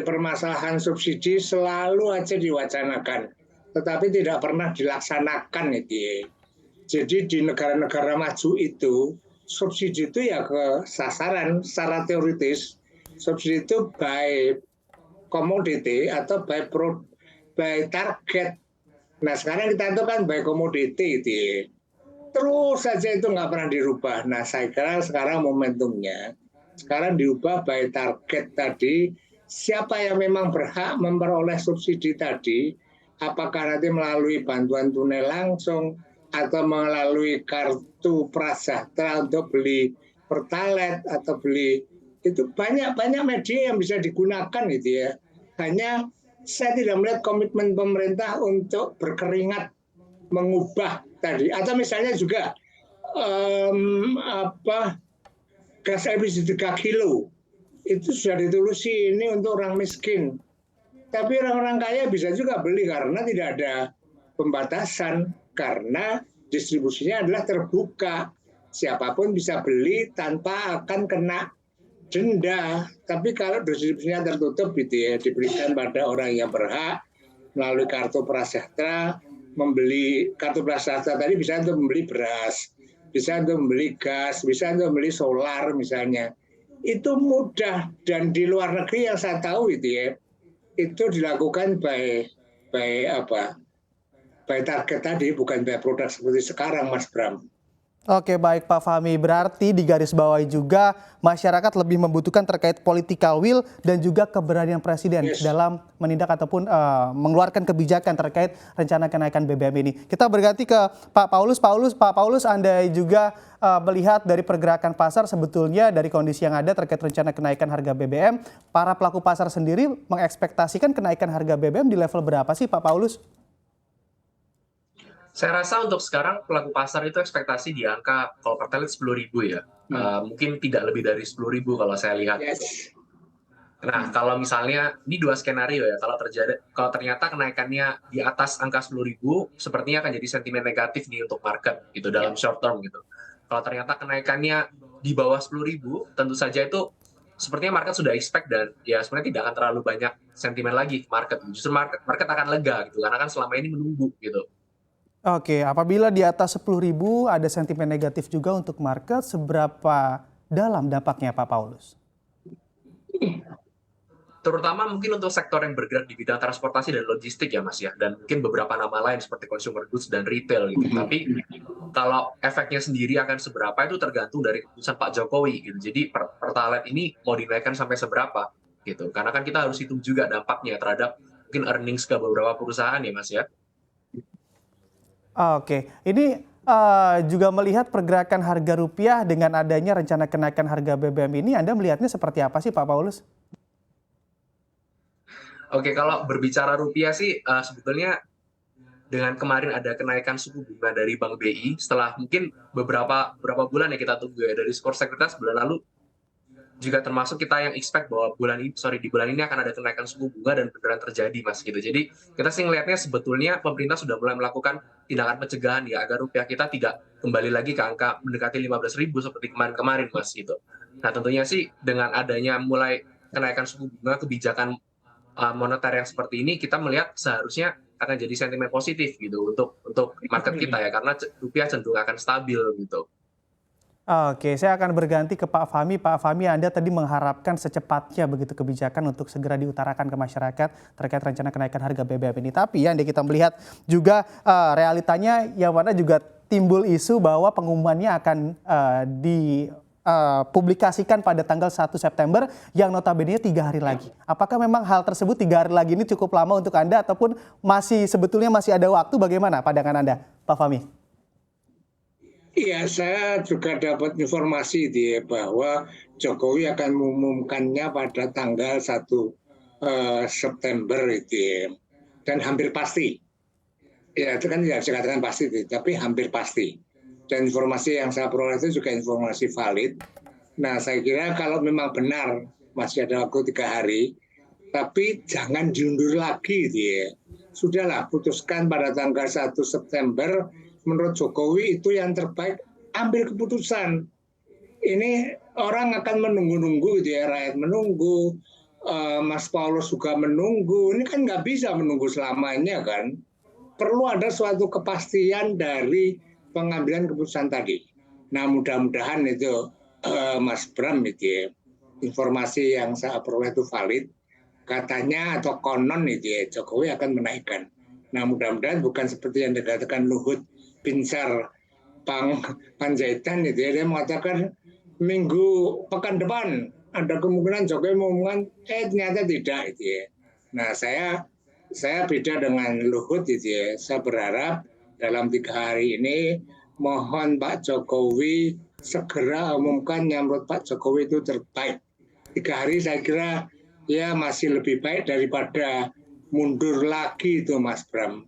permasalahan subsidi selalu aja diwacanakan, tetapi tidak pernah dilaksanakan itu ya. Jadi di negara-negara maju itu subsidi itu ya ke sasaran secara teoritis. Subsidi itu by komoditi atau by target. Nah sekarang kita itu kan by komoditi itu ya. Terus saja itu nggak pernah dirubah. Nah saya kira sekarang momentumnya sekarang diubah by target tadi. Siapa yang memang berhak memperoleh subsidi tadi, apakah nanti melalui bantuan tunai langsung atau melalui kartu prasejahtera untuk beli pertalite atau beli, itu banyak media yang bisa digunakan gitu ya. Hanya saya tidak melihat komitmen pemerintah untuk berkeringat mengubah tadi, atau misalnya juga gas LPG 3 kilo itu sudah ditulis ini untuk orang miskin. Tapi orang-orang kaya bisa juga beli karena tidak ada pembatasan, karena distribusinya adalah terbuka. Siapapun bisa beli tanpa akan kena denda. Tapi kalau distribusinya tertutup gitu ya, diberikan pada orang yang berhak melalui kartu prasejahtera, membeli kartu prasejahtera tadi bisa untuk membeli beras, bisa untuk membeli gas, bisa untuk membeli solar misalnya. Itu mudah, dan di luar negeri yang saya tahu itu ya, itu dilakukan by target tadi, bukan by produk seperti sekarang Mas Bram. Oke, baik Pak Fahmi, berarti di garis bawahi juga masyarakat lebih membutuhkan terkait political will dan juga keberanian Presiden dalam menindak ataupun mengeluarkan kebijakan terkait rencana kenaikan BBM ini. Kita berganti ke Pak Paulus. Pak Paulus, Anda juga melihat dari pergerakan pasar sebetulnya dari kondisi yang ada terkait rencana kenaikan harga BBM, para pelaku pasar sendiri mengekspektasikan kenaikan harga BBM di level berapa sih Pak Paulus? Saya rasa untuk sekarang pelaku pasar itu ekspektasi di angka kalau pertalite 10.000 ya. Mungkin tidak lebih dari 10.000 kalau saya lihat. Nah, kalau misalnya ini dua skenario ya. Kalau ternyata kenaikannya di atas angka 10.000, sepertinya akan jadi sentimen negatif nih untuk market gitu dalam short term gitu. Kalau ternyata kenaikannya di bawah 10.000, tentu saja itu sepertinya market sudah expect, dan ya sebenarnya tidak akan terlalu banyak sentimen lagi market. Justru market akan lega gitu karena kan selama ini menunggu gitu. Oke, apabila di atas 10.000 ada sentimen negatif juga untuk market, seberapa dalam dampaknya Pak Paulus? Terutama mungkin untuk sektor yang bergerak di bidang transportasi dan logistik ya Mas ya, dan mungkin beberapa nama lain seperti consumer goods dan retail gitu. Tapi kalau efeknya sendiri akan seberapa itu tergantung dari keputusan Pak Jokowi gitu. Jadi pertalite ini mau dinaikkan sampai seberapa gitu. Karena kan kita harus hitung juga dampaknya terhadap mungkin earnings ke beberapa perusahaan ya Mas ya. Oke, ini juga melihat pergerakan harga rupiah dengan adanya rencana kenaikan harga BBM ini, Anda melihatnya seperti apa sih Pak Paulus? Oke, kalau berbicara rupiah sih sebetulnya dengan kemarin ada kenaikan suku bunga dari Bank BI setelah mungkin beberapa bulan ya kita tunggu ya, dari skor sekuritas bulan lalu juga termasuk kita yang expect bahwa di bulan ini akan ada kenaikan suku bunga dan beneran terjadi Mas gitu. Jadi kita sih ngelihatnya sebetulnya pemerintah sudah mulai melakukan tindakan pencegahan ya agar rupiah kita tidak kembali lagi ke angka mendekati 15.000 seperti kemarin Mas gitu. Nah tentunya sih dengan adanya mulai kenaikan suku bunga, kebijakan moneter yang seperti ini, kita melihat seharusnya akan jadi sentimen positif gitu untuk market kita ya, karena rupiah cenderung akan stabil gitu. Oke, saya akan berganti ke Pak Fahmi. Pak Fahmi, Anda tadi mengharapkan secepatnya begitu kebijakan untuk segera diutarakan ke masyarakat terkait rencana kenaikan harga BBM ini. Tapi ya, kita melihat juga realitanya yang mana juga timbul isu bahwa pengumumannya akan dipublikasikan pada tanggal 1 September yang notabene 3 hari lagi. Apakah memang hal tersebut 3 hari lagi ini cukup lama untuk Anda ataupun sebetulnya masih ada waktu? Bagaimana pandangan Anda, Pak Fahmi? Iya, saya juga dapat informasi bahwa Jokowi akan mengumumkannya pada tanggal 1 September itu ya. Dan hampir pasti. Ya, itu kan tidak bisa katakan pasti, tapi hampir pasti. Dan informasi yang saya peroleh itu juga informasi valid. Nah, saya kira kalau memang benar masih ada waktu 3 hari, tapi jangan diundur lagi gitu ya. Sudahlah, putuskan pada tanggal 1 September, menurut Jokowi itu yang terbaik, ambil keputusan. Ini orang akan menunggu-nunggu gitu ya, rakyat menunggu, Mas Paulus juga menunggu. Ini kan nggak bisa menunggu selamanya kan. Perlu ada suatu kepastian dari pengambilan keputusan tadi. Nah mudah-mudahan itu Mas Bram itu ya, informasi yang saya peroleh itu valid. Katanya atau konon itu ya, Jokowi akan menaikkan. Nah mudah-mudahan bukan seperti yang dikatakan Luhut Binsar Panjaitan itu ya, dia mengatakan pekan depan ada kemungkinan Jokowi mengumumkan, ternyata tidak itu ya. Nah saya beda dengan Luhut itu ya. Saya berharap dalam 3 hari ini mohon Pak Jokowi segera umumkan yang menurut Pak Jokowi itu terbaik. 3 hari saya kira ya masih lebih baik daripada mundur lagi itu Mas Bram.